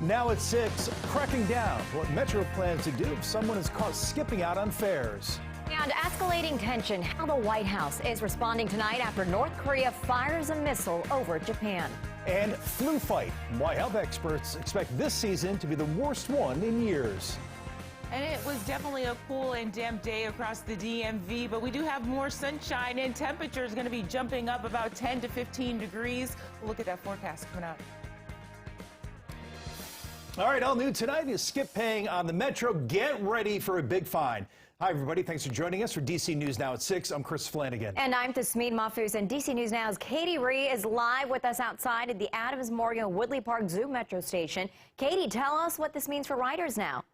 Now at 6, cracking down what Metro plans to do if someone is caught skipping out on fares. And escalating tension, how the White House is responding tonight after North Korea fires a missile over Japan. And flu fight, why health experts expect this season to be the worst one in years. And it was definitely a cool and damp day across the DMV, but we do have more sunshine and temperatures going to be jumping up about 10 to 15 degrees. We'll look at that forecast coming up. All right, all new tonight is skip paying on the Metro. Get ready for a big fine. Hi, everybody. Thanks for joining us for DC News Now at 6. I'm Chris Flanagan. And I'm Tasmeed Mahfouz. And DC News Now's Katie Ree is live with us outside at the Adams Morgan Woodley Park Zoo Metro Station. Katie, tell us what this means for riders now.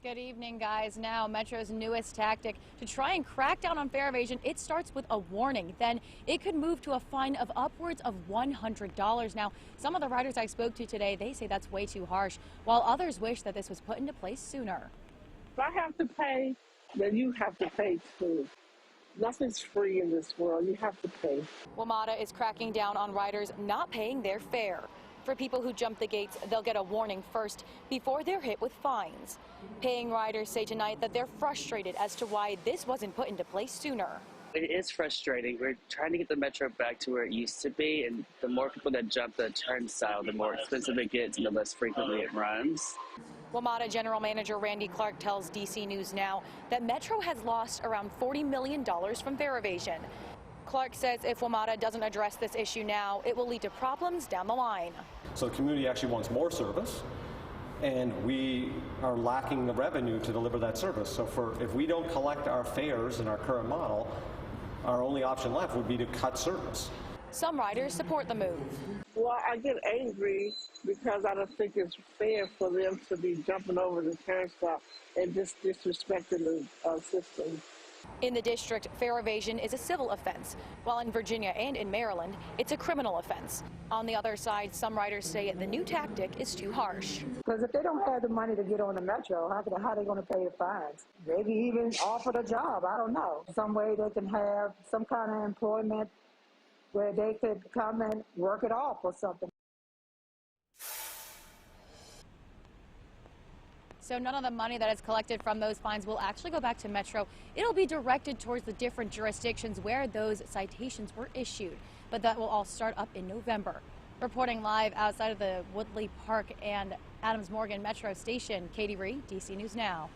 Good evening, guys. Now, Metro's newest tactic to try and crack down on fare evasion, it starts with a warning. Then it could move to a fine of upwards of $100. Now, some of the riders I spoke to today, they say that's way too harsh, while others wish that this was put into place sooner. If I have to pay, then you have to pay too. Nothing's free in this world. You have to pay. WMATA is cracking down on riders not paying their fare. For people who jump the gates, they'll get a warning first before they're hit with fines. Paying riders say tonight that they're frustrated as to why this wasn't put into place sooner. It is frustrating. We're trying to get the Metro back to where it used to be, and the more people that jump the turnstile, the more expensive it gets and the less frequently it runs. WMATA General Manager Randy Clark tells DC News Now that Metro has lost around $40 million from fare evasion. Clark says if WMATA doesn't address this issue now, it will lead to problems down the line. So the community actually wants more service, and we are lacking the revenue to deliver that service. So if we don't collect our fares in our current model, our only option left would be to cut service. Some riders support the move. Well, I get angry because I don't think it's fair for them to be jumping over the turnstile and just disrespecting the system. In the district, fare evasion is a civil offense, while in Virginia and in Maryland, it's a criminal offense. On the other side, some riders say the new tactic is too harsh. Because if they don't have the money to get on the Metro, how are they going to pay the fines? Maybe even offer a job, I don't know. Some way they can have some kind of employment where they could come and work it off or something. So none of the money that is collected from those fines will actually go back to Metro. It'll be directed towards the different jurisdictions where those citations were issued. But that will all start up in November. Reporting live outside of the Woodley Park and Adams Morgan Metro Station, Katie Ree, DC News Now.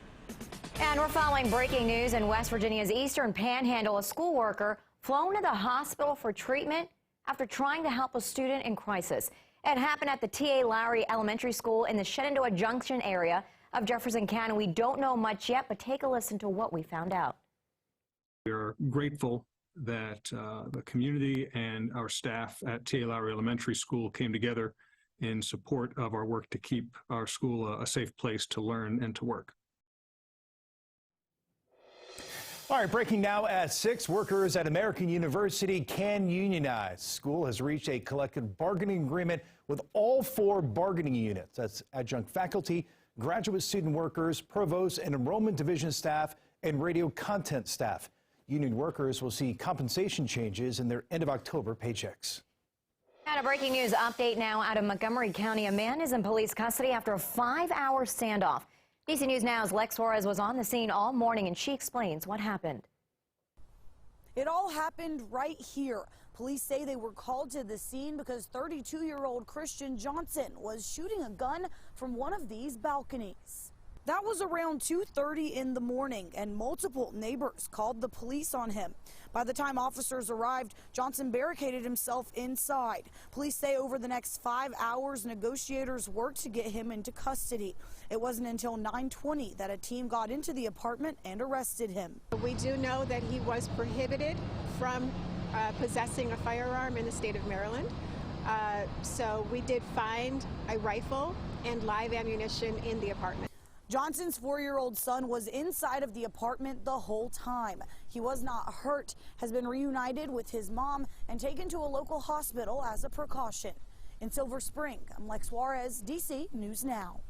And we're following breaking news in West Virginia's Eastern Panhandle. A school worker flown to the hospital for treatment after trying to help a student in crisis. It happened at the T.A. Lowry Elementary School in the Shenandoah Junction area of Jefferson County. We don't know much yet, but take a listen to what we found out. We are grateful that the community and our staff at T.A. Lowry Elementary School came together in support of our work to keep our school a safe place to learn and to work. All right, breaking now at 6, workers at American University can unionize. School has reached a collective bargaining agreement with all 4 bargaining units. That's adjunct faculty, graduate student workers, provost and enrollment division staff, and radio content staff. Union workers will see compensation changes in their end of October paychecks. And a breaking news update now out of Montgomery County. A man is in police custody after a 5-hour standoff. DC News Now's Lex Suarez was on the scene all morning, and she explains what happened. It all happened right here. Police say they were called to the scene because 32-year-old Christian Johnson was shooting a gun from one of these balconies. That was around 2:30 in the morning, and multiple neighbors called the police on him. By the time officers arrived, Johnson barricaded himself inside. Police say over the next 5 hours, negotiators worked to get him into custody. It wasn't until 9:20 that a team got into the apartment and arrested him. We do know that he was prohibited from possessing a firearm in the state of Maryland. So we did find a rifle and live ammunition in the apartment. Johnson's 4-year-old son was inside of the apartment the whole time. He was not hurt, has been reunited with his mom and taken to a local hospital as a precaution. In Silver Spring, I'm Lex Suarez, DC News Now.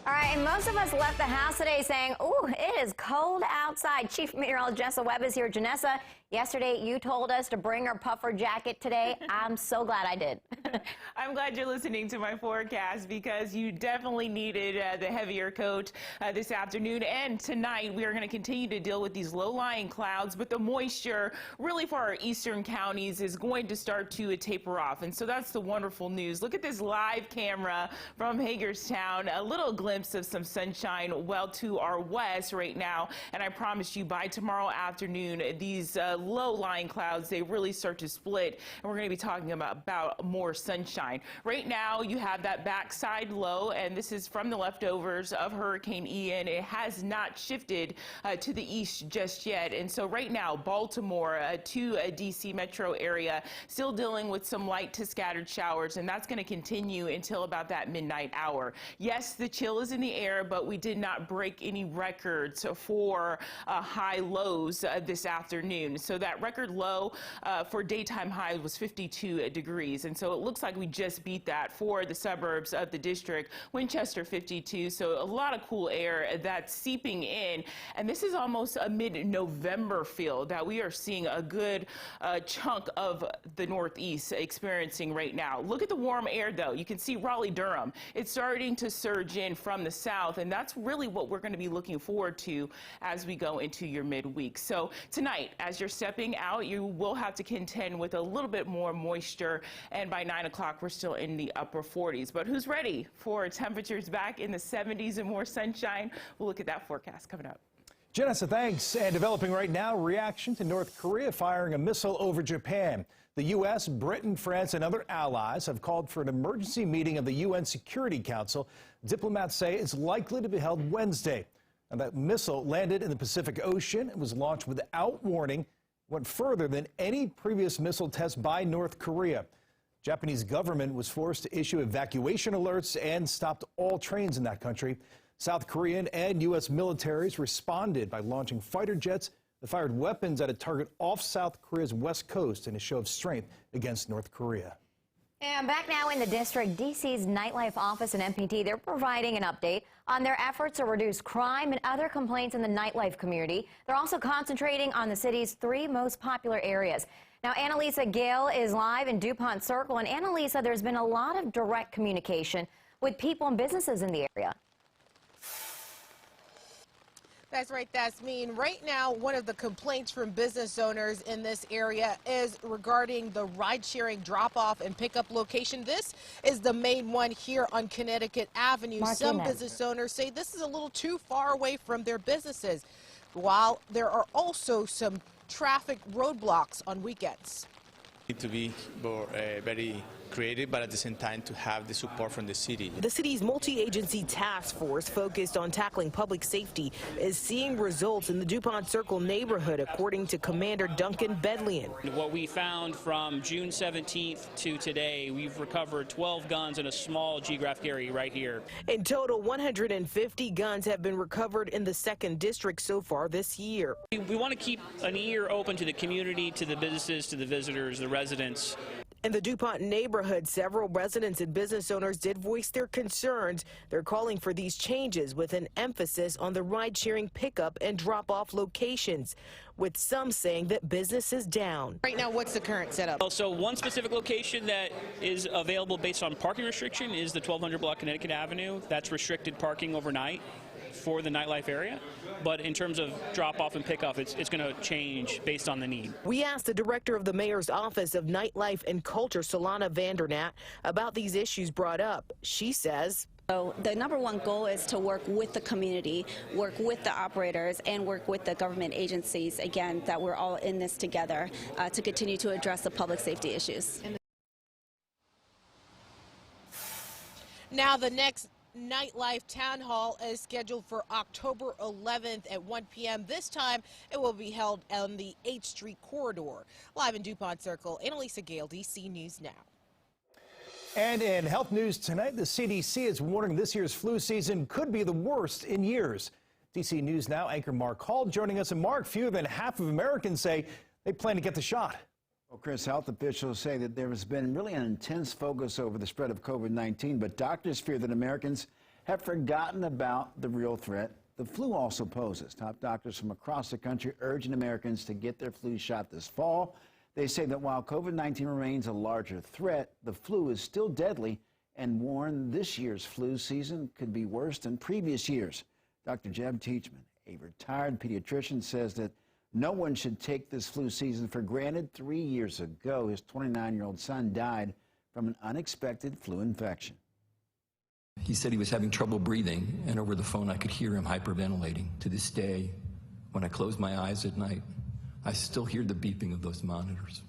All right, and most of us left the house today saying, ooh, it is cold outside. Chief Meteorologist Janessa Webb is here. Janessa, yesterday you told us to bring our puffer jacket today. I'm so glad I did. I'm glad you're listening to my forecast because you definitely needed the heavier coat this afternoon and tonight. We are going to continue to deal with these low-lying clouds, but the moisture really for our eastern counties is going to start to taper off. And so that's the wonderful news. Look at this live camera from Hagerstown. A little glimpse of some sunshine well to our west right now. And I promise you by tomorrow afternoon, these low-lying clouds, they really start to split. And we're going to be talking about more sunshine. Right now, you have that backside low, and this is from the leftovers of Hurricane Ian. It has not shifted to the east just yet. And so right now, Baltimore to D.C. metro area, still dealing with some light to scattered showers, and that's going to continue until about that midnight hour. Yes, the chill is in the air, but we did not break any records for high lows this afternoon. So that record low for daytime highs was 52 degrees. And so it looks like we just beat that for the suburbs of the district. Winchester 52. So a lot of cool air that's seeping in. And this is almost a mid-November feel that we are seeing a good chunk of the Northeast experiencing right now. Look at the warm air, though. You can see Raleigh-Durham. It's starting to surge in from the south, and that's really what we're going to be looking forward to as we go into your midweek. So tonight, as you're stepping out, you will have to contend with a little bit more moisture, and by 9 o'clock, we're still in the upper 40s. But who's ready for temperatures back in the 70s and more sunshine? We'll look at that forecast coming up. Janessa, thanks. And developing right now, reaction to North Korea firing a missile over Japan. The U.S., Britain, France, and other allies have called for an emergency meeting of the UN Security Council. Diplomats say it's likely to be held Wednesday. And that missile landed in the Pacific Ocean. It was launched without warning, went further than any previous missile test by North Korea. Japanese government was forced to issue evacuation alerts and stopped all trains in that country. South Korean and U.S. militaries responded by launching fighter jets that fired weapons at a target off South Korea's west coast in a show of strength against North Korea. And back now in the district, D.C.'s Nightlife office and MPD, they're providing an update on their efforts to reduce crime and other complaints in the nightlife community. They're also concentrating on the city's 3 most popular areas. Now, Annalisa Gale is live in DuPont Circle. And Annalisa, there's been a lot of direct communication with people and businesses in the area. That's right, Yasmin. Right now, one of the complaints from business owners in this area is regarding the ride-sharing drop-off and pickup location. This is the main one here on Connecticut Avenue. Some business owners say this is a little too far away from their businesses, while there are also some traffic roadblocks on weekends. Need to be very creative, but at the same time to have the support from the city. The city's multi-agency task force focused on tackling public safety is seeing results in the DuPont Circle neighborhood, according to Commander Duncan Bedlian. What we found from June 17th to today, we've recovered 12 guns in a small geographic area right here. In total, 150 guns have been recovered in the 2nd District so far this year. We want to keep an ear open to the community, to the businesses, to the visitors, the residents. In the DuPont neighborhood, several residents and business owners did voice their concerns. They're calling for these changes with an emphasis on the ride-sharing pickup and drop-off locations, with some saying that business is down. Right now, what's the current setup? So one specific location that is available based on parking restriction is the 1200 block Connecticut Avenue. That's restricted parking overnight for the nightlife area. But in terms of drop-off and pickup, it's going to change based on the need. We asked the director of the mayor's office of nightlife and culture, Solana Vandernat, about these issues brought up. She says, so the number one goal is to work with the community, work with the operators, and work with the government agencies, again, that we're all in this together to continue to address the public safety issues. Now the next Nightlife Town Hall is scheduled for October 11th at 1 p.m. This time, it will be held on the 8th Street corridor. Live in DuPont Circle, Annalisa Gale, DC News Now. And in health news tonight, the CDC is warning this year's flu season could be the worst in years. DC News Now anchor Mark Hall joining us. And Mark, fewer than half of Americans say they plan to get the shot. Well, Chris, health officials say that there has been really an intense focus over the spread of COVID-19, but doctors fear that Americans have forgotten about the real threat the flu also poses. Top doctors from across the country urging Americans to get their flu shot this fall. They say that while COVID-19 remains a larger threat, the flu is still deadly and warn this year's flu season could be worse than previous years. Dr. Jeb Teachman, a retired pediatrician, says that no one should take this flu season for granted. 3 years ago, his 29-year-old son died from an unexpected flu infection. He said he was having trouble breathing, and over the phone I could hear him hyperventilating. To this day, when I close my eyes at night, I still hear the beeping of those monitors.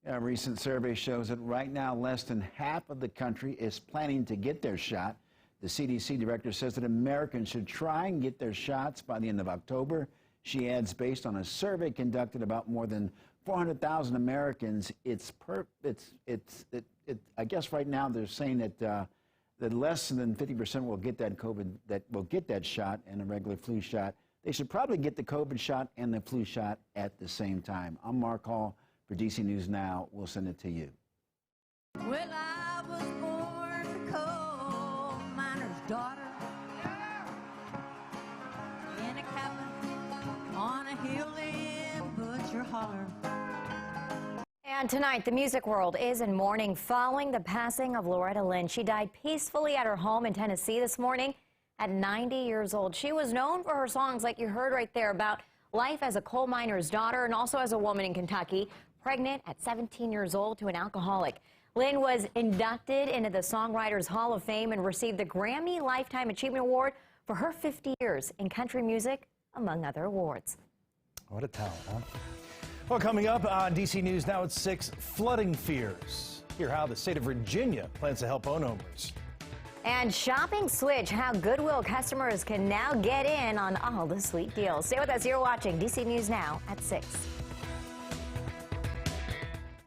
A recent survey shows that right now less than half of the country is planning to get their shot. The CDC director says that Americans should try and get their shots by the end of October. She adds, based on a survey conducted about more than 400,000 Americans, I guess right now they're saying that that less than 50% will get that shot and a regular flu shot. They should probably get the COVID shot and the flu shot at the same time. I'm Mark Hall for DC News Now. We'll send it to you. Well, I was born a coal miner's daughter in a cabin on a hill in Butcher Holler. And tonight, the music world is in mourning following the passing of Loretta Lynn. She died peacefully at her home in Tennessee this morning at 90 years old. She was known for her songs, like you heard right there, about life as a coal miner's daughter and also as a woman in Kentucky, pregnant at 17 years old to an alcoholic. Lynn was inducted into the Songwriters Hall of Fame and received the Grammy Lifetime Achievement Award for her 50 years in country music, among other awards. What a talent, huh? Well, coming up on DC News Now at 6, flooding fears. Hear how the state of Virginia plans to help homeowners. And Shopping Switch, how Goodwill customers can now get in on all the sweet deals. Stay with us. You're watching DC News Now at 6.